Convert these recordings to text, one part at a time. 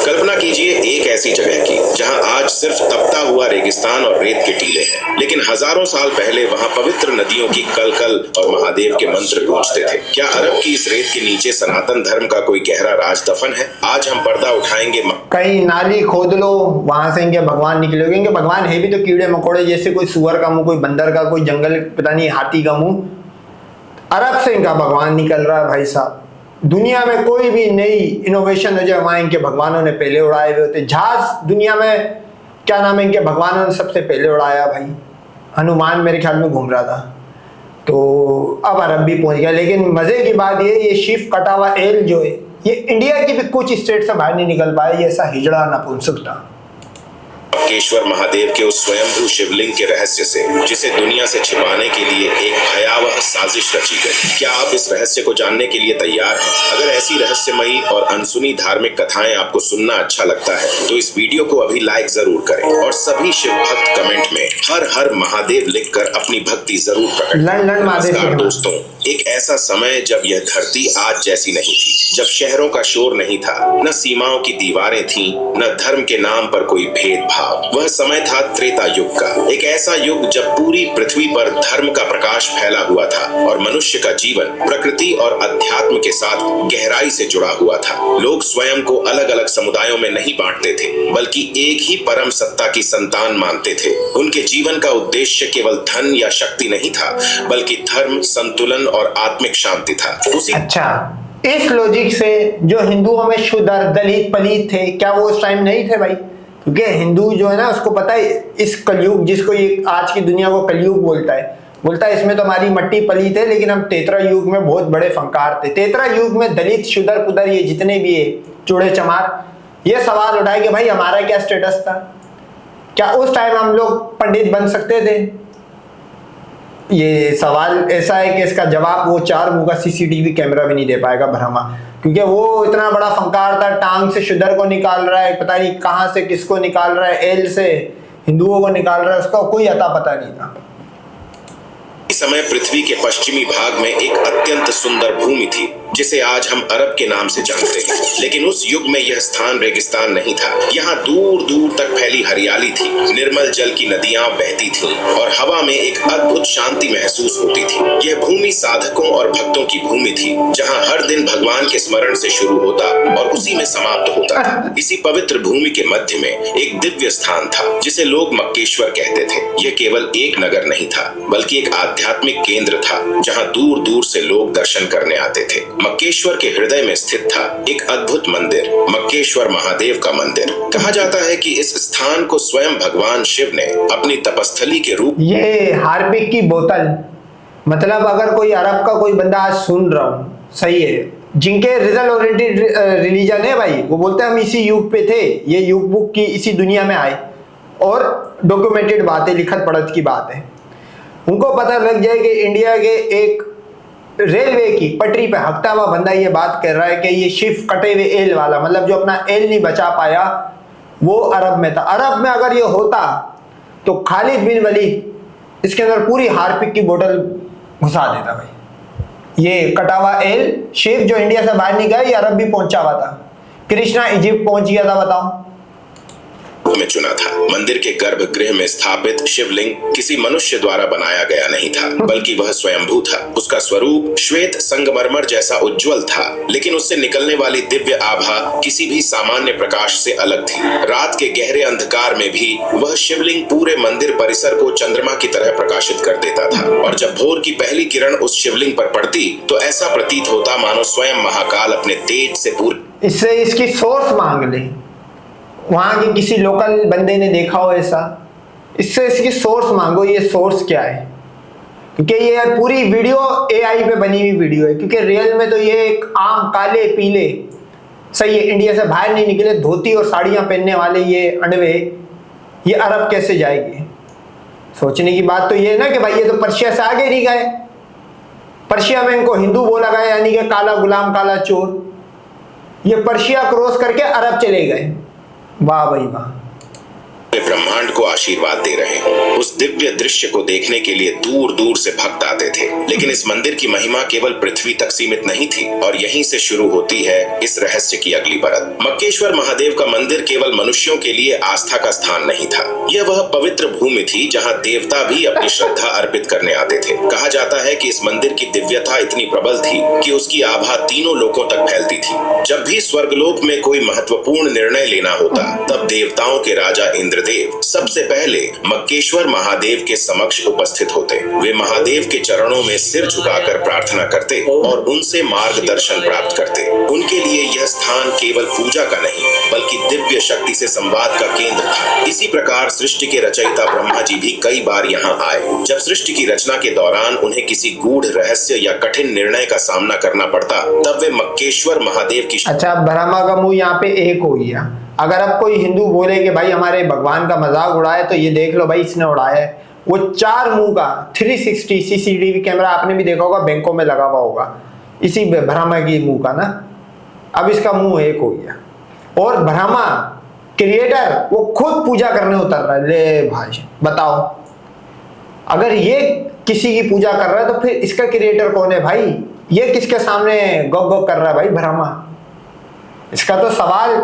कल्पना कीजिए एक ऐसी जगह की जहां आज सिर्फ तपता हुआ रेगिस्तान और रेत के टीले हैं, लेकिन हजारों साल पहले वहां पवित्र नदियों की कलकल और महादेव के मंत्र गूंजते थे। क्या अरब की इस रेत के नीचे सनातन धर्म का कोई गहरा राज दफन है? आज हम पर्दा उठाएंगे। कहीं नाली खोद लो, वहां से इनके भगवान निकलोगे। इनके भगवान है भी तो कीड़े मकोड़े जैसे, कोई सुअर का मुंह, कोई बंदर का, कोई जंगल पता नहीं हाथी का मुंह। अरब से इनका भगवान निकल रहा है भाई साहब। दुनिया में कोई भी नई इनोवेशन हो जाए, वहां इनके भगवानों ने पहले उड़ाए हुए होते। जहाज दुनिया में क्या नाम है, इनके भगवानों ने सबसे पहले उड़ाया भाई। हनुमान मेरे ख्याल में घूम रहा था, तो अब अरब भी पहुंच गया। लेकिन मजे की बात ये शिव कटा हुआ एल जो है, ये इंडिया की भी कुछ स्टेट से बाहर नहीं निकल पाया। ये ऐसा हिजड़ा नपुंसक था। मक्केश्वर महादेव के उस स्वयंभू शिवलिंग के रहस्य से, जिसे दुनिया से छिपाने के लिए एक भयावह साजिश रची गई। क्या आप इस रहस्य को जानने के लिए तैयार हैं? अगर ऐसी रहस्यमयी और अनसुनी धार्मिक कथाएं आपको सुनना अच्छा लगता है तो इस वीडियो को अभी लाइक जरूर करें और सभी शिव भक्त कमेंट में हर हर महादेव लिखकर अपनी भक्ति जरूर प्रकट करें। नमस्कार दोस्तों, एक ऐसा समय जब यह धरती आज जैसी नहीं थी, जब शहरों का शोर नहीं था, न सीमाओं की दीवारें थीं, न धर्म के नाम पर कोई भेदभाव। वह समय था त्रेता युग का, एक ऐसा युग जब पूरी पृथ्वी पर धर्म का प्रकाश फैला हुआ था और मनुष्य का जीवन प्रकृति और अध्यात्म के साथ गहराई से जुड़ा हुआ था। लोग स्वयं को अलग अलग समुदायों में नहीं बांटते थे, बल्कि एक ही परम सत्ता की संतान मानते थे। उनके जीवन का उद्देश्य केवल धन या शक्ति नहीं था, बल्कि धर्म, संतुलन और आत्मिक शांति था। अच्छा, इस लॉजिक से जो हिंदुओं में शुद्र दलित पलित थे, क्या वो उस टाइम नहीं थे भाई? क्योंकि हिंदू जो है ना, उसको पता है इस कलयुग, जिसको ये आज की दुनिया को कलयुग बोलता है इसमें तो हमारी मट्टी पलीत है। लेकिन हम तेतरा युग में बहुत बड़े फंकार थे। तेतरा युग में दलित शुद्र पुदर ये जितने भी है, चूड़े चमार, ये सवाल उठाए कि भाई हमारा क्या स्टेटस था? क्या उस टाइम हम लोग पंडित बन सकते थे? ये सवाल ऐसा है कि इसका जवाब वो चार मुंह का सीसीटीवी कैमरा भी नहीं दे पाएगा ब्रह्मा, क्योंकि वो इतना बड़ा फंकार था। टांग से शुद्र को निकाल रहा है, पता नहीं कहां से किसको निकाल रहा है, एल से हिंदुओं को निकाल रहा है, उसका कोई अता पता नहीं था। इस समय पृथ्वी के पश्चिमी भाग में एक अत्यंत सुंदर भूमि थी जिसे आज हम अरब के नाम से जानते हैं। लेकिन उस युग में यह स्थान रेगिस्तान नहीं था। यहाँ दूर दूर तक फैली हरियाली थी, निर्मल जल की नदियां बहती थीं और हवा में एक अद्भुत शांति महसूस होती थी। यह भूमि साधकों और भक्तों की भूमि थी, जहाँ हर दिन भगवान के स्मरण से शुरू होता और उसी में समाप्त होता था। इसी पवित्र भूमि के मध्य में एक दिव्य स्थान था जिसे लोग मक्केश्वर कहते थे। यह केवल एक नगर नहीं था, बल्कि एक आध्यात्मिक केंद्र था, जहाँ दूर दूर से लोग दर्शन करने आते थे। मक्केश्वर के हृदय में स्थित था एक अद्भुत मंदिर, मक्केश्वर महादेव का मंदिर। कहा जाता है कि इस स्थान को स्वयं भगवान शिव ने अपनी तपस्थली के रूप। ये हार्पिक की बोतल, मतलब अगर कोई अरब का कोई बंदा आज सुन रहा हूँ, सही है, जिनके रिजल्ट ओरिएंटेड रिलीजन है भाई, वो बोलते हैं हम इसी युग पे थे, ये युग बुक की इसी दुनिया में आए और डॉक्यूमेंटेड बात है, लिखत पढ़त की बात है। उनको पता लग जाए कि इंडिया के एक रेलवे की पटरी पे हकता हुआ बंदा ये बात कर रहा है कि ये शिव कटे हुए एल वाला, मतलब जो अपना एल नहीं बचा पाया, वो अरब में था। अरब में अगर ये होता तो खालिद बिन वलीद इसके अंदर पूरी हार्पिक की बोतल घुसा देता भाई। ये कटा हुआ एल शिव जो इंडिया से बाहर नहीं गया, ये अरब भी पहुंचा हुआ था। कृष्णा इजिप्ट पहुंच गया था, बताओ। में चुना था। मंदिर के गर्भगृह में स्थापित शिवलिंग किसी मनुष्य द्वारा बनाया गया नहीं था, बल्कि वह स्वयंभू था। उसका स्वरूप श्वेत संगमरमर जैसा उज्जवल था, लेकिन उससे निकलने वाली दिव्य आभा किसी भी सामान्य प्रकाश से अलग थी। रात के गहरे अंधकार में भी वह शिवलिंग पूरे मंदिर परिसर को चंद्रमा की तरह प्रकाशित कर देता था, और जब भोर की पहली किरण उस शिवलिंग पर पड़ती तो ऐसा प्रतीत होता मानो स्वयं महाकाल अपने तेज से पूरे। इससे इसकी सोर्स मांग ले, वहां के किसी लोकल बंदे ने देखा हो ऐसा, इससे इसकी सोर्स मांगो, ये सोर्स क्या है? क्योंकि ये पूरी वीडियो एआई पे बनी हुई वीडियो है, क्योंकि रियल में तो ये एक आम काले पीले, सही है, इंडिया से बाहर नहीं निकले, धोती और साड़ियां पहनने वाले ये अंडवे, ये अरब कैसे जाएंगे? सोचने की बात तो ये है ना कि भाई ये तो पर्शिया से आगे नहीं गए। पर्शिया में इनको हिंदू बोला गया, यानी कि काला गुलाम काला चोर। ये पर्शिया क्रॉस करके अरब चले गए। वाह भाई वाह। वे ब्रह्मांड को आशीर्वाद दे रहे हों। उस दिव्य दृश्य को देखने के लिए दूर दूर से भक्त आते थे। लेकिन इस मंदिर की महिमा केवल पृथ्वी तक सीमित नहीं थी और यहीं से शुरू होती है इस रहस्य की अगली परत। मक्केश्वर महादेव का मंदिर केवल मनुष्यों के लिए आस्था का स्थान नहीं था, यह वह पवित्र भूमि थी जहाँ देवता भी अपनी श्रद्धा अर्पित करने आते थे। कहा जाता है कि इस मंदिर की दिव्यता इतनी प्रबल थी कि उसकी आभा तीनों लोकों तक फैलती थी। जब भी स्वर्गलोक में कोई महत्वपूर्ण निर्णय लेना होता, तब देवताओं के राजा इंद्रदेव सबसे पहले मक्केश्वर महादेव के समक्ष उपस्थित होते। वे महादेव के चरणों में सिर झुकाकर प्रार्थना करते और उनसे मार्गदर्शन प्राप्त करते। उनके लिए यह स्थान केवल पूजा का नहीं, बल्कि दिव्य शक्ति से संवाद का केंद्र था। इसी प्रकार सृष्टि के रचयिता ब्रह्मा जी भी कई बार यहाँ आए। जब सृष्टि की रचना के दौरान उन्हें किसी गूढ़ रहस्य या कठिन निर्णय का सामना करना पड़ता, तब वे मक्केश्वर महादेव की अच्छा, ब्रह्मा का मुंह यहाँ पे एक हो गया। अगर अब कोई हिंदू बोले कि भाई हमारे भगवान का मजाक उड़ाए, तो ये देख लो भाई इसने उड़ाया है। वो 4 मुंह का 360 सीसीटीवी कैमरा आपने भी देखा होगा, बैंकों में लगा हुआ होगा, इसी ब्रह्मा की मुंह का ना। अब इसका मुंह एक हो गया और ब्रह्मा क्रिएटर वो खुद पूजा करने उतर रहा है। ले भाई बताओ, अगर ये किसी की पूजा कर रहा है तो फिर इसका क्रिएटर कौन है भाई? ये किसके सामने गप गप कर रहा है भाई ब्रह्मा? इसका तो सवाल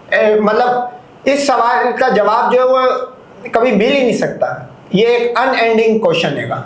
मतलब इस सवाल का जवाब जो है वो कभी मिल ही नहीं सकता। ये एक अनएंडिंग क्वेश्चन है।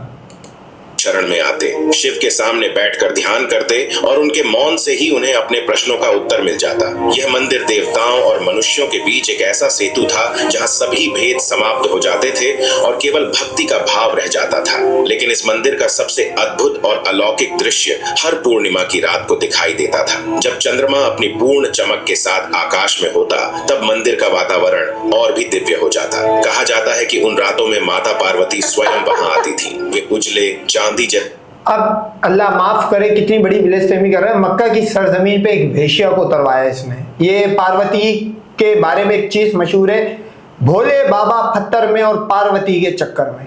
शरण में आते, शिव के सामने बैठकर ध्यान करते और उनके मौन से ही उन्हें अपने प्रश्नों का उत्तर मिल जाता। यह मंदिर देवताओं और मनुष्यों के बीच एक ऐसा सेतु था जहां सभी भेद समाप्त हो जाते थे और केवल भक्ति का भाव रह जाता था। लेकिन इस मंदिर का सबसे अद्भुत और अलौकिक दृश्य हर पूर्णिमा की रात को दिखाई देता था। जब चंद्रमा अपनी पूर्ण चमक के साथ आकाश में होता, तब मंदिर का वातावरण और भी दिव्य हो जाता। कहा जाता है कि उन रातों में माता पार्वती स्वयं वहां आती थी। वे उजले अब अल्लाह माफ करे कितनी बड़ी ब्लेस्फेमी कर रहा है। मक्का की सरजमीन पे एक वेश्या को उतरवाया इसने। ये पार्वती के बारे में एक चीज मशहूर है, भोले बाबा पत्थर में और पार्वती के चक्कर में।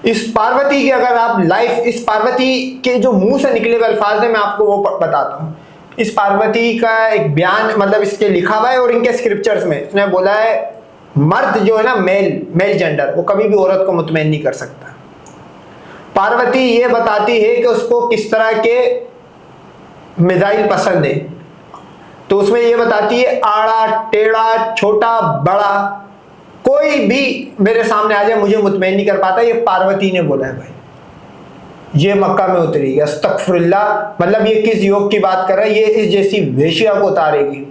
इस पार्वती की अगर आप लाइफ, इस पार्वती के जो मुंह से निकले हुए अल्फाज है, मैं आपको वो बताता हूँ। इस पार्वती का एक बयान मतलब इसके लिखा हुआ है और इनके स्क्रिप्चर्स में इसने बोला है, मर्द जो है ना, मेल जेंडर, वो कभी भी औरत को मुतमईन नहीं कर सकता। पार्वती ये बताती है कि उसको किस तरह के मिसाइल पसंद है, तो उसमें ये बताती है आड़ा टेढ़ा छोटा बड़ा कोई भी मेरे सामने आ जाए मुझे मुतमईन नहीं कर पाता। ये पार्वती ने बोला है भाई। ये मक्का में उतरी, अस्तगफिरुल्लाह, मतलब ये किस योग की बात कर रहा है? ये इस जैसी वेश्या को उतारेगी।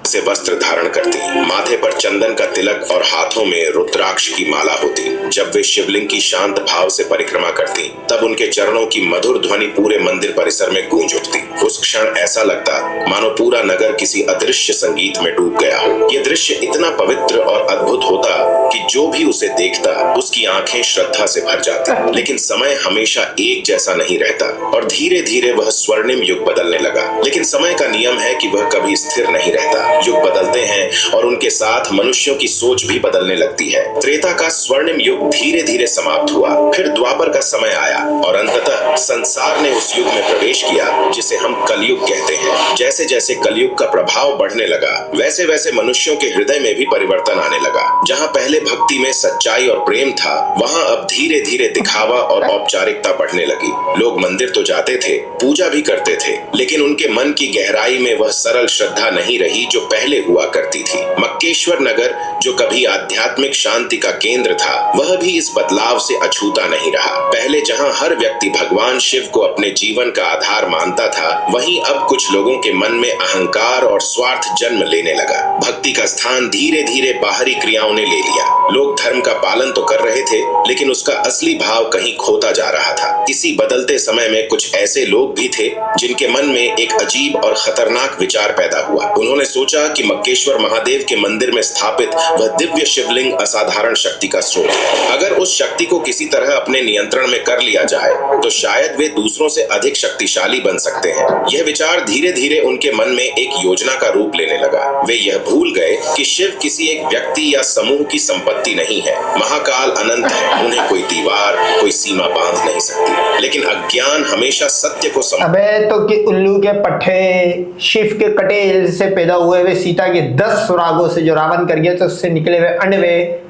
से वस्त्र धारण करती, माथे पर चंदन का तिलक और हाथों में रुद्राक्ष की माला होती। जब वे शिवलिंग की शांत भाव से परिक्रमा करती, तब उनके चरणों की मधुर ध्वनि पूरे मंदिर परिसर में गूंज उठती। उस क्षण ऐसा लगता मानो पूरा नगर किसी अदृश्य संगीत में डूब गया हो। यह दृश्य इतना पवित्र और अद्भुत होता कि जो भी उसे देखता उसकी आंखें श्रद्धा से भर जाती। लेकिन समय हमेशा एक जैसा नहीं रहता और धीरे धीरे वह स्वर्णिम युग बदलने लगा। लेकिन समय का नियम है कि वह कभी स्थिर नहीं रहता। युग बदलते हैं और उनके साथ मनुष्यों की सोच भी बदलने लगती है। त्रेता का स्वर्णिम युग धीरे धीरे समाप्त हुआ, फिर द्वापर का समय आया और अंततः संसार ने उस युग में प्रवेश किया जिसे हम कलयुग कहते हैं। जैसे जैसे कलयुग का प्रभाव बढ़ने लगा, वैसे वैसे मनुष्यों के हृदय में भी परिवर्तन आने लगा। जहाँ पहले भक्ति में सच्चाई और प्रेम था, वहाँ अब धीरे धीरे दिखावा और औपचारिकता बढ़ने लगी। लोग मंदिर तो जाते थे, पूजा भी करते थे, लेकिन उनके मन की गहराई में वह सरल श्रद्धा नहीं रही जो पहले हुआ करती थी। मक्केश्वर नगर जो कभी आध्यात्मिक शांति का केंद्र था, वह भी इस बदलाव से अछूता नहीं रहा। पहले जहां हर व्यक्ति भगवान शिव को अपने जीवन का आधार मानता था, वहीं अब कुछ लोगों के मन में अहंकार और स्वार्थ जन्म लेने लगा। भक्ति का स्थान धीरे धीरे बाहरी क्रियाओं ने ले लिया। लोग धर्म का पालन तो कर रहे थे, लेकिन उसका असली भाव कहीं खोता जा रहा था। इसी बदलते समय में कुछ ऐसे लोग भी थे जिनके मन में एक अजीब और खतरनाक विचार पैदा हुआ। उन्होंने सोचा कि मक्केश्वर महादेव के मंदिर में स्थापित वह दिव्य शिवलिंग असाधारण शक्ति का स्रोत है। अगर उस शक्ति को किसी तरह अपने नियंत्रण में कर लिया जाए, तो शायद वे दूसरों से अधिक शक्तिशाली बन सकते हैं। यह विचार धीरे धीरे उनके मन में एक योजना का रूप लेने लगा। वे यह भूल गए कि शिव किसी एक व्यक्ति या समूह की संपत्ति नहीं है। महाकाल अनंत है, उन्हें कोई दीवार, कोई सीमा बांध नहीं सकती। लेकिन अज्ञान हमेशा सत्य को अबे तो कि उल्लू के पट्टे, शिव के कटेल से पैदा हुए हुए सीता के 10 सुरागों से जो रावण कर गया तो उससे निकले हुए अंडवे,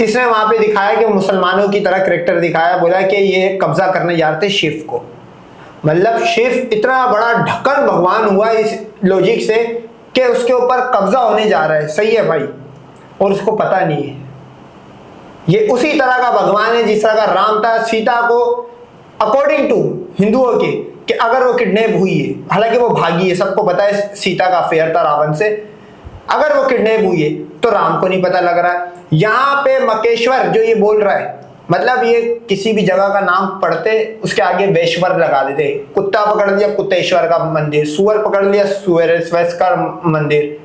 इसने वहां पे दिखाया कि मुसलमानों की तरह करेक्टर दिखाया, बोला कि ये कब्जा करने जा रहे थे शिव को। मतलब शिव इतना बड़ा ढक्कन भगवान हुआ इस लॉजिक से कि उसके ऊपर कब्जा होने जा रहा है। सही है भाई, और उसको पता नहीं है। ये उसी तरह का भगवान है जिस तरह का राम था। सीता को अकॉर्डिंग टू हिंदुओं के कि अगर वो किडनैप हुई है, हालांकि वो भागी है, सबको पता है सीता का अफेयर था रावण से, अगर वो किडनैप हुई है तो राम को नहीं पता लग रहा है। यहाँ पे मकेश्वर जो ये बोल रहा है, मतलब ये किसी भी जगह का नाम पढ़ते उसके आगे वैश्वर लगा देते। कुत्ता पकड़ लिया कुत्तेश्वर का मंदिर, सुअर पकड़ लिया सुअरेश्वर का मंदिर,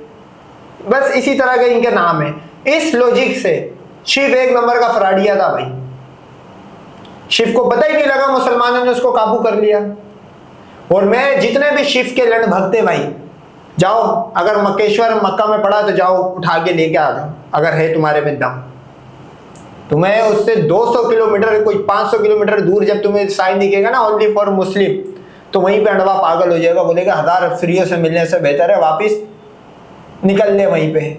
बस इसी तरह के इनके नाम है। इस लॉजिक से शिव एक नंबर का फ्रॉडिया था भाई। शिव को पता ही नहीं लगा, मुसलमानों ने उसको काबू कर लिया। और मैं जितने भी शिव के लड़ भक्त हैं भाई, जाओ अगर मक्केश्वर मक्का में पड़ा तो जाओ उठा के लेके आ जाओ, अगर है तुम्हारे में दम। तुम्हें उससे 200 किलोमीटर, कोई 500 किलोमीटर दूर जब तुम्हें साइन दिखेगा ना ओनली फॉर मुस्लिम, तो वहीं पे अंडवा पागल हो जाएगा, बोलेगा 1000 फ्रीओं से मिलने से बेहतर है वापिस निकल ले वहीं पे।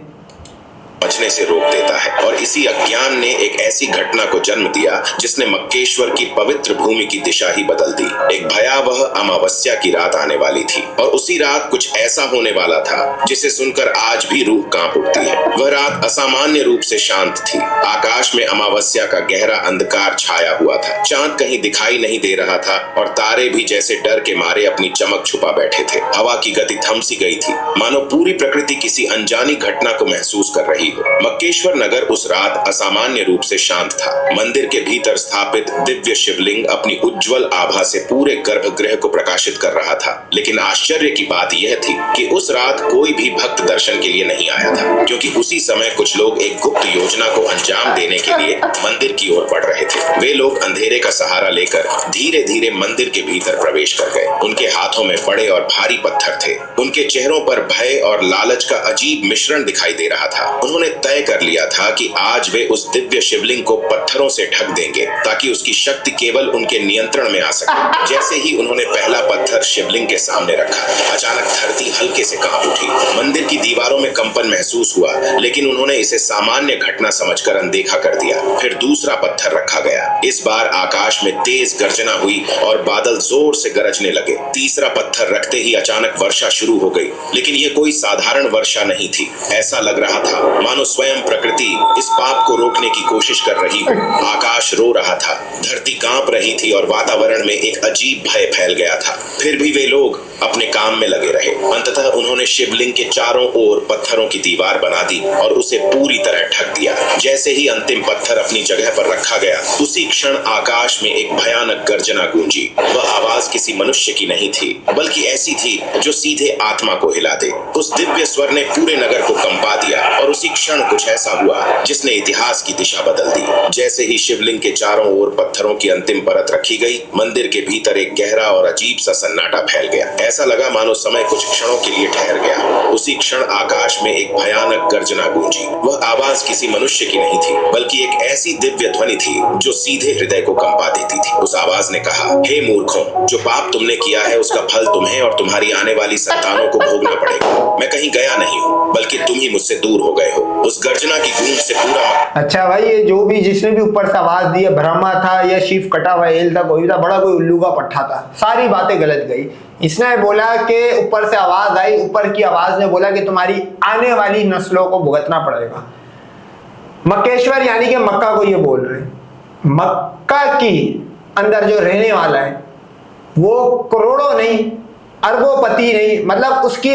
बचने से रोक देता है। और इसी अज्ञान ने एक ऐसी घटना को जन्म दिया जिसने मक्केश्वर की पवित्र भूमि की दिशा ही बदल दी। एक भयावह अमावस्या की रात आने वाली थी और उसी रात कुछ ऐसा होने वाला था जिसे सुनकर आज भी रूह कांप उठती है। वह रात असामान्य रूप से शांत थी। आकाश में अमावस्या का गहरा अंधकार छाया हुआ था। चांद कहीं दिखाई नहीं दे रहा था और तारे भी जैसे डर के मारे अपनी चमक छुपा बैठे थे। हवा की गति थम सी गई थी, मानो पूरी प्रकृति किसी अनजानी घटना को महसूस कर रही। मक्केश्वर नगर उस रात असामान्य रूप से शांत था। मंदिर के भीतर स्थापित दिव्य शिवलिंग अपनी उज्जवल आभा से पूरे गर्भगृह को प्रकाशित कर रहा था। लेकिन आश्चर्य की बात यह थी कि उस रात कोई भी भक्त दर्शन के लिए नहीं आया था, क्योंकि उसी समय कुछ लोग एक गुप्त योजना को अंजाम देने के लिए मंदिर की ओर बढ़ रहे थे। वे लोग अंधेरे का सहारा लेकर धीरे धीरे मंदिर के भीतर प्रवेश कर गए। उनके हाथों में बड़े और भारी पत्थर थे। उनके चेहरों पर भय और लालच का अजीब मिश्रण दिखाई दे रहा था। उन्होंने तय कर लिया था कि आज वे उस दिव्य शिवलिंग को पत्थरों से ढक देंगे ताकि उसकी शक्ति केवल उनके नियंत्रण में आ सके। जैसे ही उन्होंने पहला पत्थर शिवलिंग के सामने रखा, अचानक धरती हल्के से कांप उठी। मंदिर की दीवारों में कंपन महसूस हुआ, लेकिन उन्होंने इसे सामान्य घटना समझकर अनदेखा कर दिया। फिर दूसरा पत्थर रखा गया। इस बार आकाश में तेज गर्जना हुई और बादल जोर से गरजने लगे। तीसरा पत्थर रखते ही अचानक वर्षा शुरू हो गई, लेकिन ये कोई साधारण वर्षा नहीं थी। ऐसा लग रहा था मानो स्वयं प्रकृति इस पाप को रोकने की कोशिश कर रही हो। आकाश रो रहा था, धरती कांप रही थी और वातावरण में एक अजीब भय फैल गया था। फिर भी वे लोग अपने काम में लगे रहे। अंततः उन्होंने शिवलिंग के चारों ओर पत्थरों की दीवार बना दी और उसे पूरी तरह ढक दिया। जैसे ही अंतिम पत्थर अपनी जगह पर रखा गया, उसी क्षण आकाश में एक भयानक गर्जना गूंजी। वह आवाज किसी मनुष्य की नहीं थी, बल्कि ऐसी थी जो सीधे आत्मा को हिला दे। उस दिव्य स्वर ने पूरे नगर को कंपा दिया और उसी क्षण कुछ ऐसा हुआ जिसने इतिहास की दिशा बदल दी। जैसे ही शिवलिंग के चारों ओर पत्थरों की अंतिम परत रखी गई, मंदिर के भीतर एक गहरा और अजीब सा सन्नाटा फैल गया। ऐसा लगा मानो समय कुछ क्षणों के लिए ठहर गया। उसी क्षण आकाश में एक भयानक गर्जना गूंजी। वह आवाज किसी मनुष्य की नहीं थी, बल्कि एक ऐसी दिव्य ध्वनि थी जो सीधे हृदय को कंपा देती थी। उस आवाज ने कहा, हे मूर्खों, जो पाप तुमने किया है उसका फल तुम्हें और तुम्हारी आने वाली संतानों को भोगना पड़ेगा। मैं कहीं गया नहीं हूँ, बल्कि तुम ही मुझसे दूर हो गए हो। उस गर्जना की गूंज से पूरा। अच्छा भाई, ये जो भी जिसने भी ऊपर से आवाज दी है, ब्रह्मा था या शिव कटा हुआ एल था, कोई था, बड़ा कोई उल्लू का पट्टा था, सारी बातें गलत गई। इसने बोला कि ऊपर से आवाज आई, ऊपर की आवाज ने बोला कि तुम्हारी आने वाली नस्लों को भुगतना पड़ेगा। मक्केश्वर यानी कि मक्का को ये बोल रहे हैं। मक्का की अंदर जो रहने वाला है वो करोड़ों नहीं, अरबों-पति नहीं, मतलब उसके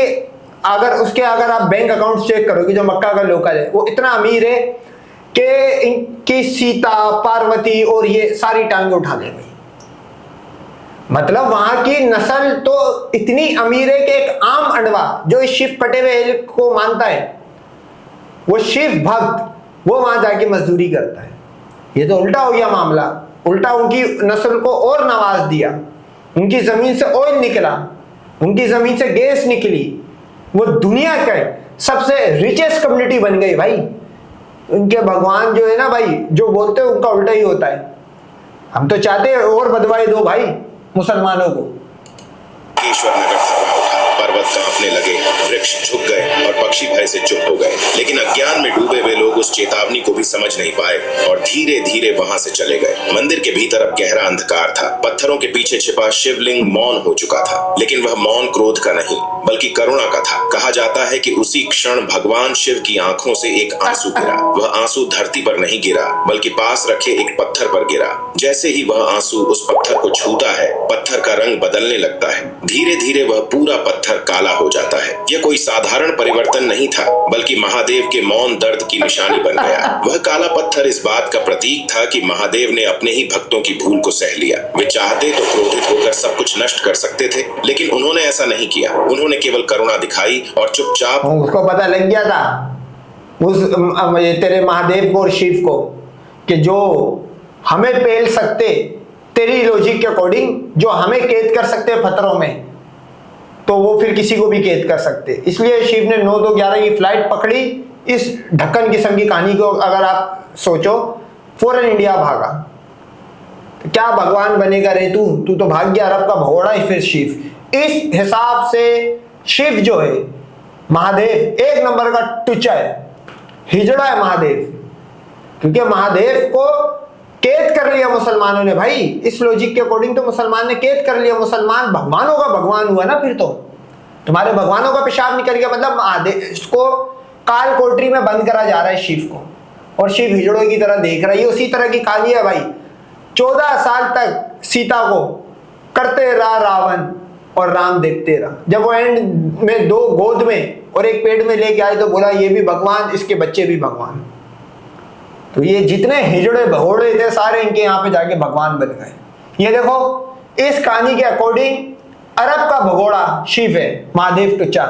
अगर आप बैंक अकाउंट चेक करोगे, जो मक्का का लोकल है वो इतना अमीर है कि इनकी सीता, पार्वती और ये सारी टांगे उठा ले गई। मतलब वहां की नस्ल तो इतनी अमीर है कि एक आम अंडवा जो इस शिव कटे हुए को मानता है, वो शिव भक्त, वो वहां जाके मजदूरी करता है। ये तो उल्टा हो गया मामला। उल्टा उनकी नस्ल को और नवाज दिया, उनकी जमीन से ऑयल निकला, उनकी जमीन से गैस निकली, वो दुनिया के सबसे रिचेस्ट कम्युनिटी बन गई भाई। उनके भगवान जो है ना भाई, जो बोलते हैं उनका उल्टा ही होता है। हम तो चाहते हैं और बदवाई दो भाई मुसलमानों को। केश्वर नगर थर्रा उठा, पर्वत कांपने लगे, वृक्ष झुक गए और पक्षी भय से चुप हो गए। लेकिन अज्ञान में डूबे वे लोग उस चेतावनी को भी समझ नहीं पाए और धीरे धीरे वहां से चले गए। मंदिर के भीतर अब गहरा अंधकार था। पत्थरों के पीछे छिपा शिवलिंग मौन हो चुका था, लेकिन वह मौन क्रोध का नहीं बल्कि करुणा का था। कहा जाता है कि उसी क्षण भगवान शिव की आंखों से एक आंसू गिरा। वह आंसू धरती पर नहीं गिरा बल्कि पास रखे एक पत्थर पर गिरा। जैसे ही वह आंसू उस पत्थर को छूता है, पत्थर का रंग बदलने लगता है। धीरे धीरे वह पूरा पत्थर काला हो जाता है। यह कोई साधारण परिवर्तन नहीं था बल्कि महादेव के मौन दर्द की निशानी बन गया। वह काला पत्थर इस बात का प्रतीक था कि महादेव ने अपने ही भक्तों की भूल को सह लिया। वे चाहते तो क्रोधित होकर सब कुछ नष्ट कर सकते थे, लेकिन उन्होंने ऐसा नहीं किया। उन्होंने केवल करुणा दिखाई और चुपचाप। उसको पता लग गया था उस तेरे महादेव को और शिव को कि जो हमें पेल सकते तेरी लॉजिक के अकॉर्डिंग, जो हमें कैद कर सकते हैं पत्थरों में, तो वो फिर किसी को भी कैद कर सकते। इसलिए शिव ने 9-2-11 की फ्लाइट पकड़ी। इस ढक्कन किस्म की कहानी को अगर आप सोचो, फौरन इंडिया भागा। तो क्या भगवान बनेगा रे तू? तू तो भाग गया अरब का भगोड़ा है। फिर शिव इस हिसाब से, शिव जो है महादेव एक नंबर का टुच्चा है, हिजड़ा है महादेव, क्योंकि महादेव को कैद कर लिया मुसलमानों ने भाई। इस लॉजिक के अकॉर्डिंग तो मुसलमान ने कैद कर लिया। मुसलमान भगवानों का भगवान हुआ ना। फिर तो तुम्हारे भगवानों का पेशाब निकल गया, मतलब महादेव को काल कोठरी में बंद करा जा रहा है शिव को, और शिव हिजड़ों की तरह देख रहा है। ये उसी तरह की कहानी है भाई। 14 साल तक सीता को करते रहा रावण और राम देखते रहा। जब वो एंड में 2 गोद में और एक पेड़ में लेके आए तो बोला ये भी भगवान, इसके बच्चे भी भगवान। तो ये जितने हिजड़े भगोड़े थे सारे इनके यहाँ पे जाके भगवान बन गए। ये देखो, इस कहानी के अकॉर्डिंग अरब का भगोड़ा शिव है, महादेव टुच्चा।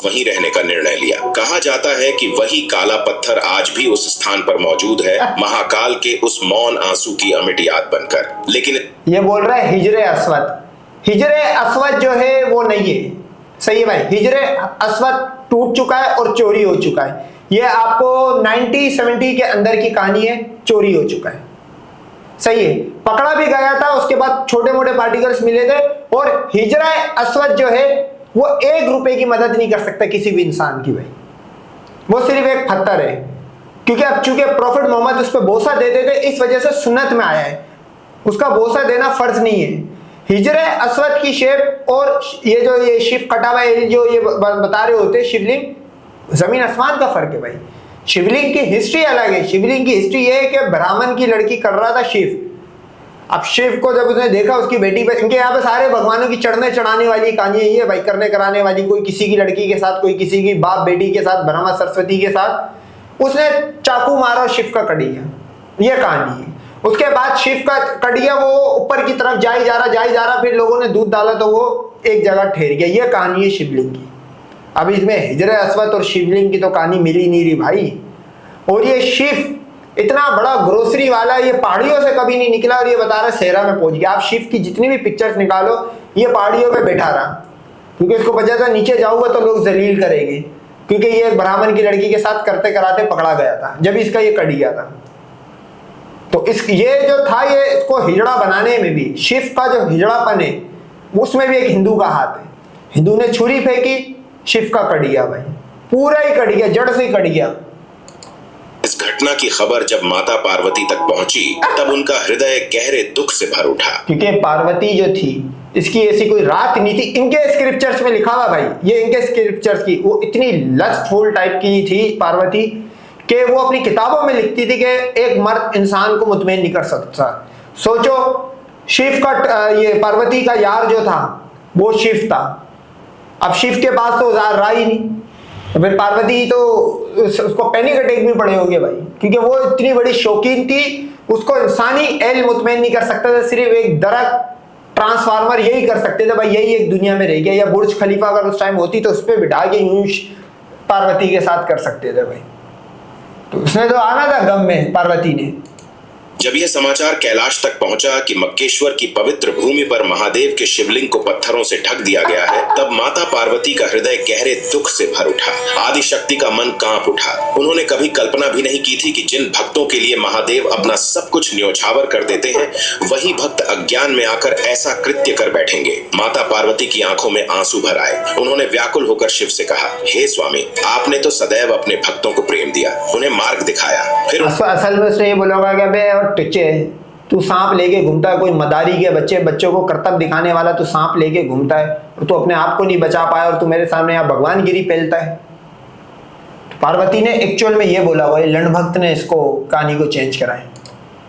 वहीं रहने का निर्णय लिया। कहा जाता है कि वही काला पत्थर आज भी उस स्थान पर मौजूद है, महाकाल के उस मौन आंसू की अमिट याद बनकर। लेकिन ये बोल रहा है हिजरे अस्वद। हिजरे अस्वद जो है वो नहीं है। सही है भाई, हिजरे अस्वद टूट चुका है और चोरी हो चुका है। ये आपको 90-70 के अंदर की कहानी है, चोरी हो चुका है। सही है, पकड़ा भी गया था, उसके बाद छोटे मोटे पार्टिकल्स मिले थे। और हिजरा अस्वद जो है वो 1 रुपए की मदद नहीं कर सकता किसी भी इंसान की भाई। वो सिर्फ एक पत्थर है, क्योंकि अब चूंकि प्रॉफिट मोहम्मद उस पर बोसा देते थे, इस वजह से सुन्नत में आया है। उसका बोसा देना फर्ज नहीं है। हिजरे अस्वद की शेप और ये जो ये शिव कटा हुआ जो ये बता रहे होते शिवलिंग, जमीन आसमान का फर्क है भाई। शिवलिंग की हिस्ट्री अलग है। शिवलिंग की हिस्ट्री ये है कि ब्राह्मण की लड़की कर रहा था शिव। अब शिव को जब उसने देखा उसकी बेटी पे, इनके यहाँ पे सारे भगवानों की चढ़ने चढ़ाने वाली कहानी यही है भाई, करने कराने वाली। कोई किसी की लड़की के साथ, कोई किसी की बाप बेटी के साथ, ब्रह्मा सरस्वती के साथ। उसने चाकू मारा, शिव का कट गया, ये कहानी है। उसके बाद शिव का कट गया, वो ऊपर की तरफ जा ही जा रहा, फिर लोगों ने दूध डाला तो वो एक जगह ठहर गया। ये कहानी है शिवलिंग की। अब इसमें हिजरे अस्वद और शिवलिंग की तो कहानी मिली नहीं रही भाई। और ये शिव इतना बड़ा ग्रोसरी वाला, ये पहाड़ियों से कभी नहीं निकला और ये बता रहा सेहरा में पहुंच गया। आप शिव की जितनी भी पिक्चर्स निकालो, ये पहाड़ियों पे बैठा रहा, क्योंकि इसको पता था नीचे जाऊंगा तो लोग जलील करेंगे, क्योंकि ये एक ब्राह्मण की लड़की के साथ करते कराते पकड़ा गया था जब इसका ये कट गया था। तो इस ये जो था, ये इसको हिजड़ा बनाने में भी शिव का जो हिजड़ापन है उसमें भी एक हिंदू का हाथ है। हिंदू ने छुरी फेंकी, शिव का कट गया भाई, पूरा ही कट गया, जड़ से ही कट गया। इस घटना की खबर जब माता पार्वती तक पहुंची तब उनका हृदय गहरे दुख से भर उठा, क्योंकि पार्वती जो थी इसकी ऐसी कोई रात नहीं थी। इनके स्क्रिप्चर्स में लिखा हुआ भाई, ये इनके स्क्रिप्चर्स की, वो इतनी लस्टफुल टाइप की थी पार्वती कि वो अपनी किताबों में लिखती थी कि एक मर्द इंसान को मुतमईन नहीं कर सकता। सोचो, शिव का ये पार्वती का यार जो था वो शिव था। अब शिव के पास तो औजार रहा ही नहीं, तो फिर पार्वती तो उसको पैनिक अटैक भी पड़े होंगे भाई, क्योंकि वो इतनी बड़ी शौकीन थी। उसको इंसानी एल मुतमईन नहीं कर सकता था, सिर्फ एक दरख्त ट्रांसफार्मर यही कर सकते थे भाई, यही एक दुनिया में रह गया। या बुर्ज खलीफा अगर उस टाइम होती तो उस पर बिठा के यूं पार्वती के साथ कर सकते थे भाई। तो उसने तो आना था गम में पार्वती ने, जब यह समाचार कैलाश तक पहुंचा कि मक्केश्वर की पवित्र भूमि पर महादेव के शिवलिंग को पत्थरों से ढक दिया गया है, तब माता पार्वती का हृदय गहरे दुख से भर उठा। आदि शक्ति का मन कांप उठा। उन्होंने कभी कल्पना भी नहीं की थी कि जिन भक्तों के लिए महादेव अपना सब कुछ न्योछावर कर देते हैं, वही भक्त अज्ञान में आकर ऐसा कृत्य कर बैठेंगे। माता पार्वती की आंखों में आंसू भर आए। उन्होंने व्याकुल होकर शिव से कहा, हे स्वामी, आपने तो सदैव अपने भक्तों को प्रेम दिया, उन्हें मार्ग दिखाया, फिर असल में उसने ये बोला कि बे और टिचे, तू सांप लेके घूमता है, कोई मदारी के बच्चों को करतब दिखाने वाला तू सांप लेके घूमता है और तू अपने आप को नहीं बचा पाया और तू मेरे सामने यहाँ भगवान गिरी फैलता है। पार्वती ने एक्चुअल में ये बोला हुआ है, लंड भक्त ने इसको कहानी को चेंज कराया।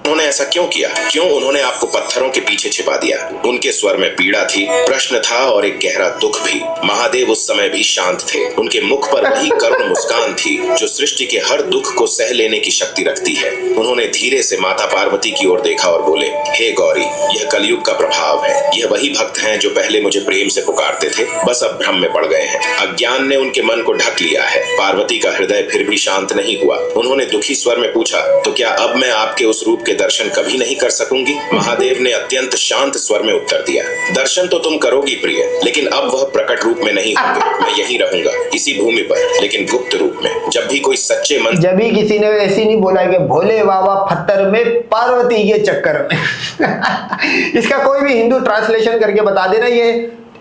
उन्होंने ऐसा क्यों किया? क्यों उन्होंने आपको पत्थरों के पीछे छिपा दिया? उनके स्वर में पीड़ा थी, प्रश्न था और एक गहरा दुख भी। महादेव उस समय भी शांत थे। उनके मुख पर वही करुण मुस्कान थी जो सृष्टि के हर दुख को सह लेने की शक्ति रखती है। उन्होंने धीरे से माता पार्वती की ओर देखा और बोले, हे गौरी, यह कलयुग का प्रभाव है। यह वही भक्त हैं जो पहले मुझे प्रेम से पुकारते थे, बस अब भ्रम में पड़ गए हैं। अज्ञान ने उनके मन को ढक लिया है। पार्वती का हृदय फिर भी शांत नहीं हुआ। उन्होंने दुखी स्वर में पूछा, तो क्या अब मैं आपके उस रूप के दर्शन कभी नहीं कर सकूंगी? महादेव ने अत्यंत शांत स्वर में उत्तर दिया, दर्शन तो तुम करोगी प्रिय, लेकिन अब वह प्रकट रूप में नहीं होंगे। मैं यहीं रहूंगा, इसी भूमि पर, लेकिन गुप्त रूप में। जब भी कोई सच्चे मन, जब भी किसी ने ऐसी नहीं बोला कि भोले बाबा पत्थर में, पार्वती के चक्कर में इसका कोई भी हिंदू ट्रांसलेशन करके बता देना। ये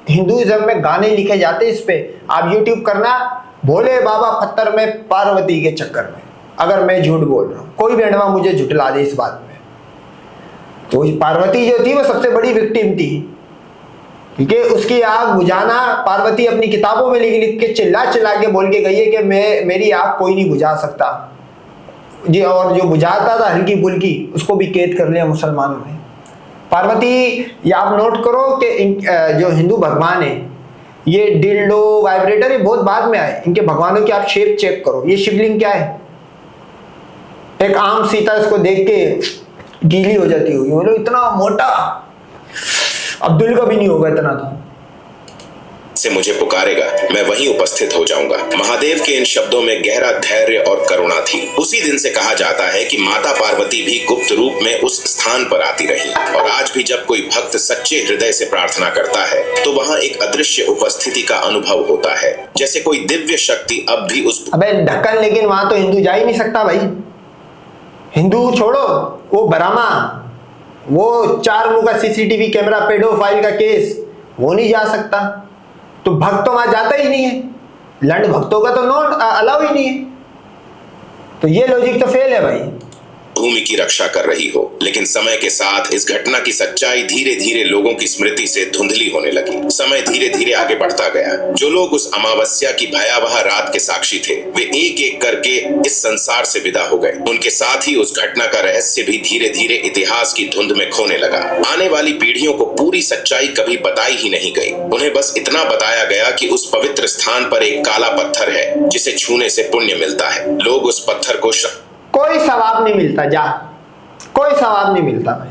हिंदुइज्म में गाने लिखे जाते हैं, इस पे आप यूट्यूब करना, भोले बाबा पत्थर में, पार्वती के चक्कर में। अगर मैं झूठ बोल रहा हूँ, कोई भी अण्डवा मुझे झुठला दे इस बात में। तो पार्वती जो थी वो सबसे बड़ी विक्टिम थी, क्योंकि उसकी आग बुझाना पार्वती अपनी किताबों में लिख के चिल्ला के बोल के गई है कि मेरी आग कोई नहीं बुझा सकता जी। और जो बुझाता था हल्की फुल्की, उसको भी कैद कर लिया मुसलमानों ने। पार्वती, ये आप नोट करो कि जो हिंदू भगवान है, ये डिल्डो वाइब्रेटर ये बहुत बाद में आए। इनके भगवानों की आप शेप चेक करो। ये शिवलिंग क्या है? एक आम सीता, इसको देख के गीली हो जाती होगी, बोलो इतना मोटा अब्दुल का भी नहीं होगा इतना तो से मुझे पुकारेगा, मैं वहीं उपस्थित हो जाऊंगा। महादेव के इन शब्दों में गहरा धैर्य और करुणा थी। उसी दिन से कहा जाता है कि माता पार्वती भी गुप्त रूप में उस स्थान पर आती रही, और आज भी जब कोई भक्त सच्चे हृदय से प्रार्थना करता है तो वहाँ एक अदृश्य उपस्थिति का अनुभव होता है, जैसे कोई दिव्य शक्ति अब भी उस। अबे ढक्कन, लेकिन वहां तो हिंदू जा ही नहीं सकता भाई। हिंदू छोड़ो, वो बरामा, वो 4 मुंह का सीसीटीवी कैमरा, पेडोफाइल का केस, वो नहीं जा सकता। तो भक्त तो वहां जाता ही नहीं है। लंड भक्तों का तो नॉन अलाउ ही नहीं है। तो ये लॉजिक तो फेल है भाई। भूमि की रक्षा कर रही हो, लेकिन समय के साथ इस घटना की सच्चाई धीरे धीरे लोगों की स्मृति से धुंधली होने लगी। समय धीरे धीरे आगे बढ़ता गया। जो लोग उस अमावस्या की भयावह रात के साक्षी थे, वे एक एक करके इस संसार से विदा हो गए। उनके साथ ही उस घटना का रहस्य भी धीरे धीरे इतिहास की धुंध में खोने लगा। आने वाली पीढ़ियों को पूरी सच्चाई कभी बताई ही नहीं गई। उन्हें बस इतना बताया गया कि उस पवित्र स्थान पर एक काला पत्थर है जिसे छूने से पुण्य मिलता है। लोग उस पत्थर को कोई सवाब नहीं मिलता, जा, कोई सवाब नहीं मिलता भाई।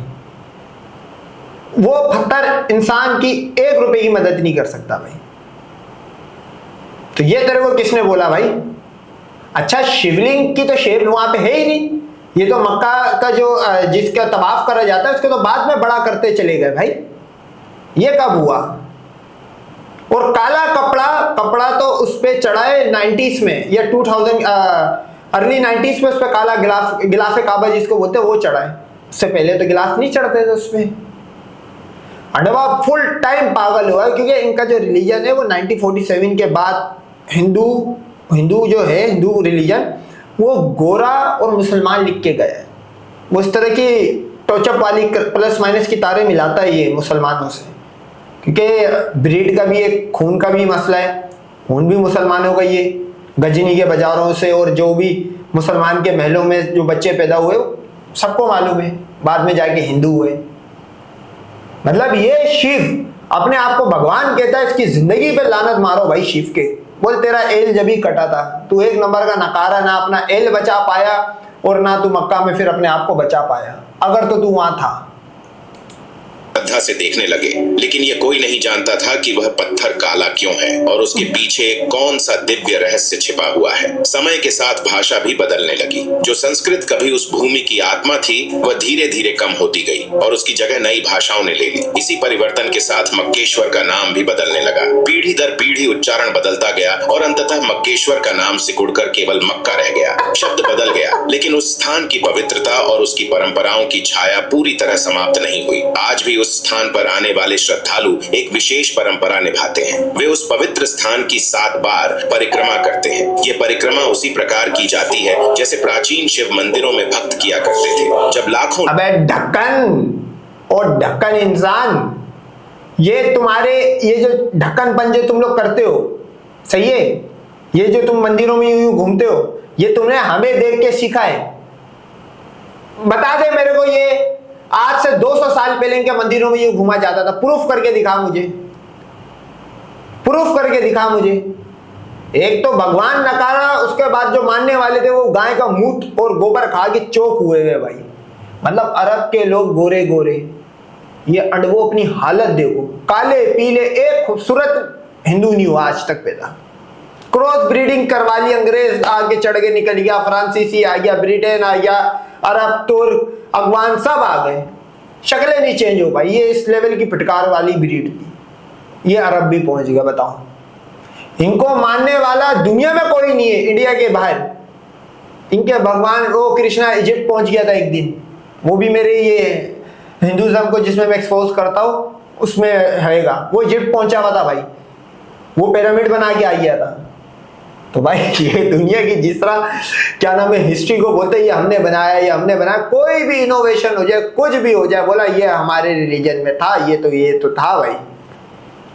वो पत्थर इंसान की 1 रुपए की मदद नहीं कर सकता भाई। तो ये तेरे को किसने बोला भाई? अच्छा, शिवलिंग की तो शेप वहां पे है ही नहीं। ये तो मक्का का जो जिसका तवाफ करा जाता है उसको तो बाद में बड़ा करते चले गए भाई। ये कब हुआ? और काला कपड़ा तो उस पे चढ़ाए 90s में या 2000 अर्ली 90s में उस पर काला गिलाफ काबा जिसको बोलते हैं वो चढ़ा है। उससे पहले तो गिलाफ नहीं चढ़ते थे उसमें। अंडवा फुल टाइम पागल हुआ है, क्योंकि इनका जो रिलीजन है वो 1947 के बाद हिंदू जो है, हिंदू रिलीजन, वो गोरा और मुसलमान लिख के गया है। वो इस तरह की टोचअप वाली प्लस माइनस की तारें मिलाता है ये मुसलमानों से, क्योंकि ब्रीड का भी एक खून का भी मसला है। खून भी मुसलमानों का ये गजनी के बाजारों से, और जो भी मुसलमान के महलों में जो बच्चे पैदा हुए सबको मालूम है, बाद में जाके हिंदू हुए। मतलब ये शिव अपने आप को भगवान कहता है। इसकी जिंदगी पे लानत मारो भाई शिव के। बोल, तेरा एल जब ही कटा था, तू 1 नंबर का नकारा, ना अपना एल बचा पाया और ना तू मक्का में फिर अपने आप को बचा पाया, अगर तो तू वहां था। श्रद्धा श्रद्धा से देखने लगे, लेकिन ये कोई नहीं जानता था कि वह पत्थर काला क्यों है और उसके पीछे कौन सा दिव्य रहस्य छिपा हुआ है। समय के साथ भाषा भी बदलने लगी। जो संस्कृत कभी उस भूमि की आत्मा थी, वह धीरे धीरे कम होती गई और उसकी जगह नई भाषाओं ने ले ली। इसी परिवर्तन के साथ मक्केश्वर का नाम भी बदलने लगा। पीढ़ी दर पीढ़ी उच्चारण बदलता गया और अंततः मक्केश्वर का नाम सिकुड़कर केवल मक्का रह गया। शब्द बदल गया, लेकिन उस स्थान की पवित्रता और उसकी परंपराओं की छाया पूरी तरह समाप्त नहीं हुई। आज भी उस स्थान पर आने वाले श्रद्धालु एक विशेष परंपरा निभाते हैं। वे उस पवित्र स्थान की 7 बार परिक्रमा करते हैं। ये परिक्रमा उसी प्रकार की जाती है जैसे प्राचीन शिव मंदिरों में भक्त किया करते थे। जब लाखों अबे ढक्कन और ढक्कन इंसान, ये तुम्हारे ये जो ढक्कन पंजे तुम लोग करते हो, सही है? ये जो तुम मंदिरों में यूं घूमते हो, ये तुमने हमें देख के सीखा है? बता दे मेरे को, ये आज से 200 साल पहले इनके मंदिरों में यूं घूमा जाता था। प्रूफ करके दिखा मुझे, प्रूफ करके दिखा मुझे। एक तो भगवान नकारा, उसके बाद जो मानने वाले थे वो गाय का मूत और गोबर खा के चौक हुए हैं भाई। मतलब अरब के लोग गोरे गोरे, ये अडवो अपनी हालत देखो, काले पीले, एक खूबसूरत हिंदू नहीं हुआ आज तक पैदा। क्रॉस ब्रीडिंग करवा ली, अंग्रेज आगे चढ़ के निकल गया, फ्रांसीसी आ गया, ब्रिटेन आ गया, अरब, तुर्क, अफगान सब आ गए, शक्लें नहीं चेंज हो पाई। ये इस लेवल की फटकार वाली ब्रीड थी। ये अरब भी पहुंच गया, बताओ। इनको मानने वाला दुनिया में कोई नहीं है, इंडिया के बाहर। इनके भगवान, वो कृष्णा इजिप्ट पहुंच गया था एक दिन, वो भी मेरे ये हिंदुज्म को जिसमें मैं एक्सपोज करता हूँ उसमें रहेगा। वो इजिप्ट पहुंचा हुआ था भाई, वो पिरामिड बना के आ गया था। तो भाई ये दुनिया की जिस तरह क्या नाम है हिस्ट्री को बोलते हैं, ये हमने बनाया, ये हमने बनाया। कोई भी इनोवेशन हो जाए, कुछ भी हो जाए, बोला ये हमारे रिलीजन में था, ये तो था भाई।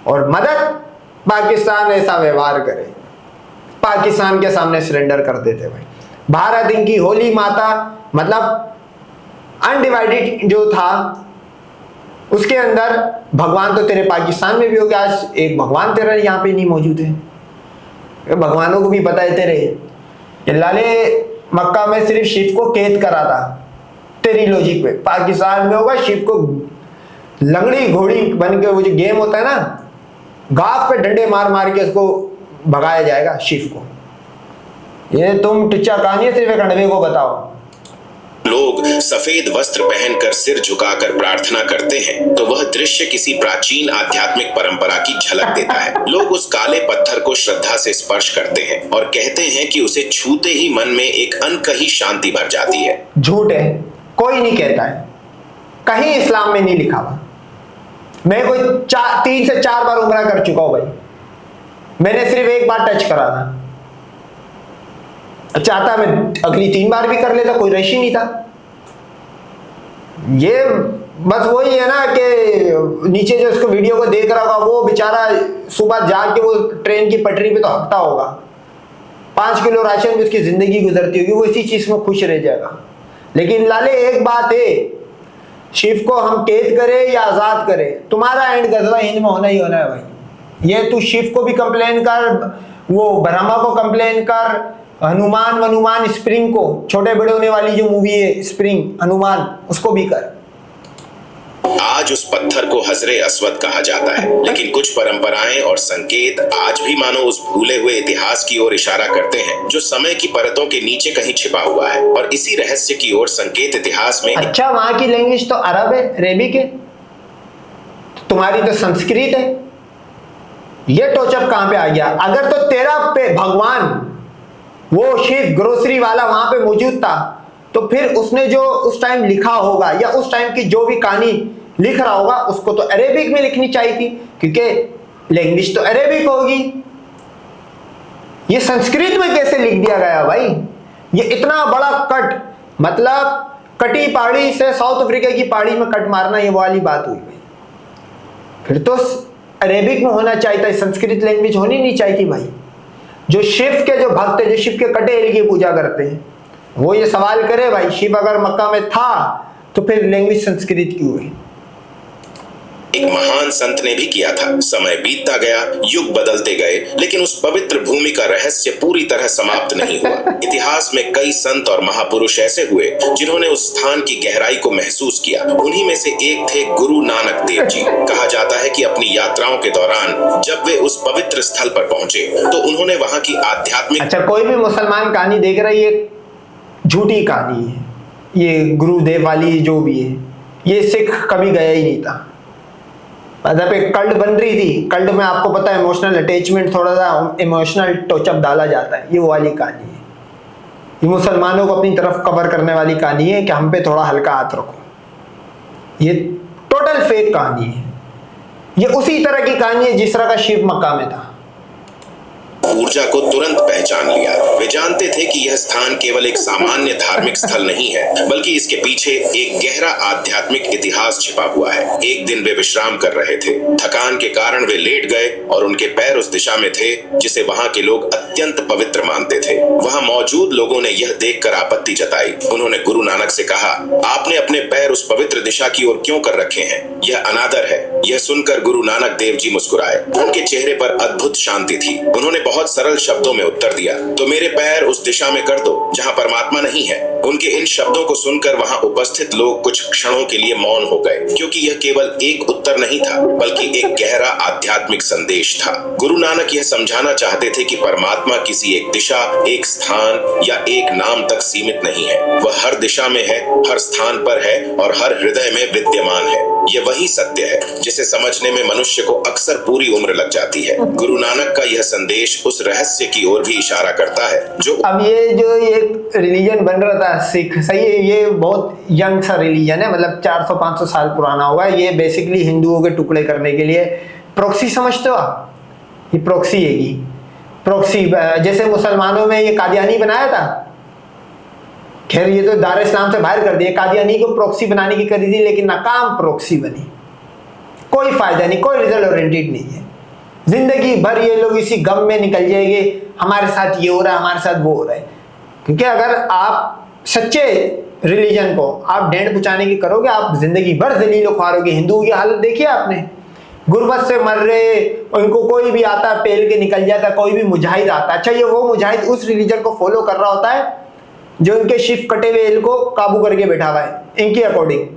और मदद पाकिस्तान ऐसा व्यवहार करे, पाकिस्तान के सामने सरेंडर कर देते भाई। भारत इनकी होली माता, मतलब अनडिवाइडेड जो था उसके अंदर भगवान तो तेरे पाकिस्तान में भी हो गया, आज एक भगवान तेरा यहाँ पे नहीं मौजूद है। भगवानों को भी पता है तेरे, ये लाले मक्का में सिर्फ शिव को कैद करा था तेरी लॉजिक में। पाकिस्तान में होगा शिव को लंगड़ी घोड़ी बन के, वो जो गेम होता है ना, घाव पे डंडे मार मार के उसको भगाया जाएगा शिव को। ये तुम टिच्चा कहानी सिर्फ एक अंडवे को बताओ। लोग सफेद वस्त्र पहनकर सिर झुकाकर प्रार्थना करते हैं तो वह दृश्य किसी प्राचीन आध्यात्मिक परंपरा की झलक देता है। लोग उस काले पत्थर को श्रद्धा से स्पर्श करते हैं और कहते हैं कि उसे छूते ही मन में एक अनकही शांति भर जाती है। झूठ है, कोई नहीं कहता है, कहीं इस्लाम में नहीं लिखा हुआ। मैं कोई 3 से 4 बार उम्रा कर चुका हूं भाई, मैंने सिर्फ एक बार टच करा था। चाहता मैं अगली 3 बार भी कर लेता, कोई रश ही नहीं था। ये बस वही है ना कि नीचे जो इसको वीडियो को देख रहा होगा वो बेचारा सुबह जाग के वो ट्रेन की पटरी पे तो हकता होगा, 5 किलो राशन में उसकी जिंदगी गुजरती होगी, वो इसी चीज में खुश रह जाएगा। लेकिन लाले एक बात है, शिव को हम कैद करें या आजाद करें, तुम्हारा एंड गजवा हिंद में होना ही होना है भाई। ये तू शिव को भी कंप्लेन कर, वो ब्रह्मा को कंप्लेन कर, हनुमान स्प्रिंग को, छोटे बड़े होने वाली जो मूवी है स्प्रिंग हनुमान, उसको भी कर। आज उस पत्थर को हजरे अस्वद कहा जाता है, लेकिन कुछ परंपराएं और संकेत आज भी मानो उस भूले हुए इतिहास की ओर इशारा करते हैं जो समय की परतों के नीचे कहीं छिपा हुआ है। और इसी रहस्य की ओर संकेत इतिहास में। अच्छा, वहां की लैंग्वेज तो अरब है, अरेबिक है, तुम्हारी तो संस्कृत है। ये टोचअप कहां पे आ गया? अगर तो तेरा पे भगवान वो शिव ग्रोसरी वाला वहां पे मौजूद था, तो फिर उसने जो उस टाइम लिखा होगा या उस टाइम की जो भी कहानी लिख रहा होगा उसको तो अरेबिक में लिखनी चाहिए थी, क्योंकि लैंग्वेज तो अरेबिक होगी। ये संस्कृत में कैसे लिख दिया गया भाई? ये इतना बड़ा कट, मतलब कटी पहाड़ी से साउथ अफ्रीका की पहाड़ी में कट मारना, ये वाली बात हुई भाई। फिर तो अरेबिक में होना चाहिए था, संस्कृत लैंग्वेज होनी नहीं चाहिए थी भाई। जो शिव के जो भक्त है, जो शिव के कटे एल की पूजा करते हैं, वो ये सवाल करे भाई, शिव अगर मक्का में था तो फिर लैंग्वेज संस्कृत क्यों है? एक महान संत ने भी किया था। समय बीतता गया, युग बदलते गए, लेकिन उस पवित्र भूमि का रहस्य पूरी तरह समाप्त नहीं हुआ। इतिहास में कई संत और महापुरुष ऐसे हुए जिन्होंने उस स्थान की गहराई को महसूस किया। उन्हीं में से एक थे गुरु नानक देव जी। कहा जाता है कि अपनी यात्राओं के दौरान जब वे उस पवित्र स्थल पर पहुंचे तो उन्होंने वहां की आध्यात्मिक अच्छा, कोई भी मुसलमान कहानी देख रहा है, ये झूठी कहानी है। ये गुरुदेव वाली जो भी है, ये सिख कभी गया ही नहीं था। मतलब एक कल्ट बन रही थी, कल्ट में आपको पता है इमोशनल अटैचमेंट, थोड़ा सा इमोशनल टचअप डाला जाता है। ये वो वाली कहानी है। ये मुसलमानों को अपनी तरफ कवर करने वाली कहानी है कि हम पे थोड़ा हल्का हाथ रखो। ये टोटल फेक कहानी है। ये उसी तरह की कहानी है जिस तरह का शिव मक्का में था। ऊर्जा को तुरंत पहचान लिया। वे जानते थे कि यह स्थान केवल एक सामान्य धार्मिक स्थल नहीं है, बल्कि इसके पीछे एक गहरा आध्यात्मिक इतिहास छिपा हुआ है। एक दिन वे विश्राम कर रहे थे। थकान के कारण वे लेट गए और उनके पैर उस दिशा में थे जिसे वहां के लोग अत्यंत पवित्र मानते थे। वहां मौजूद लोगों ने यह देखकर आपत्ति जताई। उन्होंने गुरु नानक से कहा, आपने अपने पैर उस पवित्र दिशा की ओर क्यों कर रखे हैं? यह अनादर है। यह सुनकर गुरु नानक देव जी मुस्कुराए। उनके चेहरे पर अद्भुत शांति थी। उन्होंने बहुत सरल शब्दों में उत्तर दिया, तो मेरे पैर उस दिशा में कर दो जहां परमात्मा नहीं है। उनके इन शब्दों को सुनकर वहां उपस्थित लोग कुछ क्षणों के लिए मौन हो गए, क्योंकि यह केवल एक उत्तर नहीं था, बल्कि एक गहरा आध्यात्मिक संदेश था। गुरु नानक यह समझाना चाहते थे कि परमात्मा किसी एक दिशा, एक स्थान या एक नाम तक सीमित नहीं है। वह हर दिशा में है, हर स्थान पर है और हर हृदय में विद्यमान है। यह वही सत्य है जिसे समझने में मनुष्य को अक्सर पूरी उम्र लग जाती है। गुरु नानक का यह संदेश उस रहस्य की ओर भी इशारा करता है जो अब ये जो ये रिलीजन बन रहा था सिख, सही है, ये बहुत यंग सा रिलीजन है। मतलब 400-500 साल पुराना होगा। ये बेसिकली हिंदुओं के टुकड़े करने के लिए प्रॉक्सी समझते हो आप? ये प्रॉक्सी है कि प्रॉक्सी, जैसे मुसलमानों में ये कादियानी बनाया था। खैर ये तो दार इस्लाम से बाहर कर दिया। कादियानी को प्रॉक्सी बनाने की करी थी, लेकिन नाकाम प्रॉक्सी बनी। कोई फायदा नहीं, कोई रिजल्ट ओरिएंटेड नहीं है। जिंदगी भर ये लोग इसी गम में निकल जाएंगे, हमारे साथ ये हो रहा है, हमारे साथ वो हो रहा है। क्योंकि अगर आप सच्चे रिलीजन को आप डेंट पुचाने की करोगे, आप जिंदगी भर जलील ख्वारोगे। हिंदुओं की हालत देखिए आपने, गुर्बत से मर रहे, उनको कोई भी आता पेल के निकल जाता, कोई भी मुजाहिद आता। अच्छा, ये वो मुजाहिद उस रिलीजन को फॉलो कर रहा होता है जो इनके शिफ कटे हुए एल को काबू करके बैठा हुआ है इनकी अकॉर्डिंग।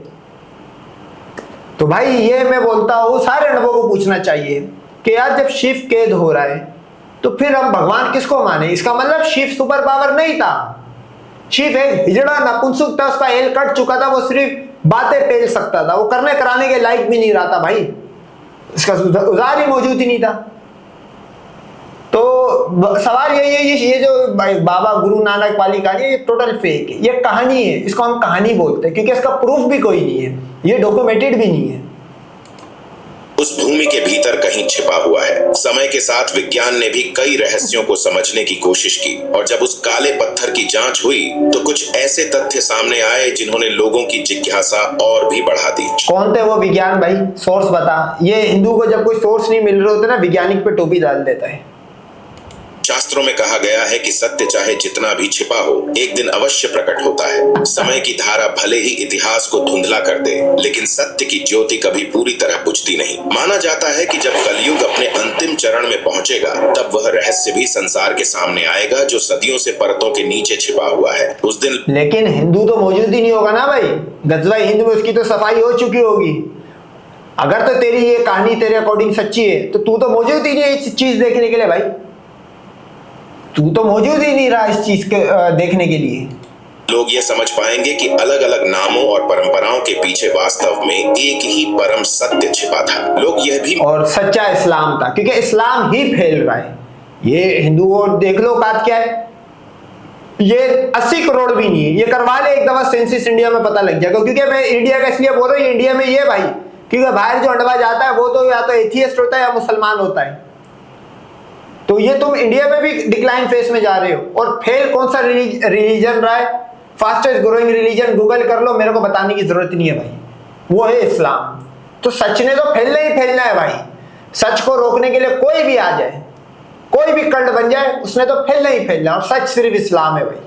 तो भाई ये मैं बोलता हूँ सारे लोगों को पूछना चाहिए कि यार जब शिव कैद हो रहा है तो फिर हम भगवान किसको माने? इसका मतलब शिव सुपर पावर नहीं था। शिव एक हिजड़ा नपुंसक था, उसका एल कट चुका था, वो सिर्फ बातें पेल सकता था, वो करने कराने के लायक भी नहीं रहा था भाई, इसका उजार ही मौजूद ही नहीं था। तो सवाल यही है, ये जो बाबा गुरु नानक वाली कहानी है, ये टोटल फेक है। ये कहानी है, इसको हम कहानी बोलते हैं क्योंकि इसका प्रूफ भी कोई नहीं है, ये डॉक्यूमेंटेड भी नहीं है। उस भूमि के भीतर कहीं छिपा हुआ है। समय के साथ विज्ञान ने भी कई रहस्यों को समझने की कोशिश की और जब उस काले पत्थर की जांच हुई तो कुछ ऐसे तथ्य सामने आए जिन्होंने लोगों की जिज्ञासा और भी बढ़ा दी। कौन थे वो विज्ञान भाई? सोर्स बता। ये हिंदू को जब कोई सोर्स नहीं मिल रहे होते ना, वैज्ञानिक पे टोपी डाल देता है। शास्त्रों में कहा गया है कि सत्य चाहे जितना भी छिपा हो एक दिन अवश्य प्रकट होता है। समय की धारा भले ही इतिहास को धुंधला कर दे, लेकिन सत्य की ज्योति कभी पूरी तरह बुझती नहीं। माना जाता है कि जब कलयुग अपने अंतिम चरण में पहुंचेगा तब वह रहस्य भी संसार के सामने आएगा जो सदियों से परतों के नीचे छिपा हुआ है। उस दिन लेकिन हिंदू तो मौजूद ही नहीं होगा ना भाई। गजवा हिंद में उसकी तो सफाई हो चुकी होगी। अगर तो तेरी ये कहानी तेरे अकॉर्डिंग सच्ची है तो तू तो मौजूद ही नहीं है इस चीज देखने के लिए भाई। तू तो मौजूद ही नहीं रहा इस चीज के देखने के लिए। लोग ये समझ पाएंगे कि अलग अलग नामों और परंपराओं के पीछे वास्तव में एक ही परम सत्य छिपा था। लोग यह भी और सच्चा इस्लाम था, क्योंकि इस्लाम ही फैल रहा है। ये हिंदुओं देख लो बात क्या है, ये 80 करोड़ भी नहीं है। ये करवा ले एक दफा सेंसस इंडिया में पता लग जाएगा। क्योंकि मैं इंडिया का इसलिए बोल रहा हूँ, इंडिया में ये भाई, क्योंकि बाहर जो अंडवा जाता है वो तो या तो एथियस्ट होता है या मुसलमान होता है। तो ये तुम इंडिया में भी डिक्लाइन फेस में जा रहे हो। और फेल कौन सा रिलीजन रहा है? फास्टेस्ट ग्रोइंग रिलीजन गूगल कर लो, मेरे को बताने की जरूरत नहीं है भाई, वो है इस्लाम। तो सच ने तो फैलना ही फैलना है भाई। सच को रोकने के लिए कोई भी आ जाए, कोई भी कल्ट बन जाए, उसने तो फैलना ही फैलना है। और सच सिर्फ इस्लाम है भाई।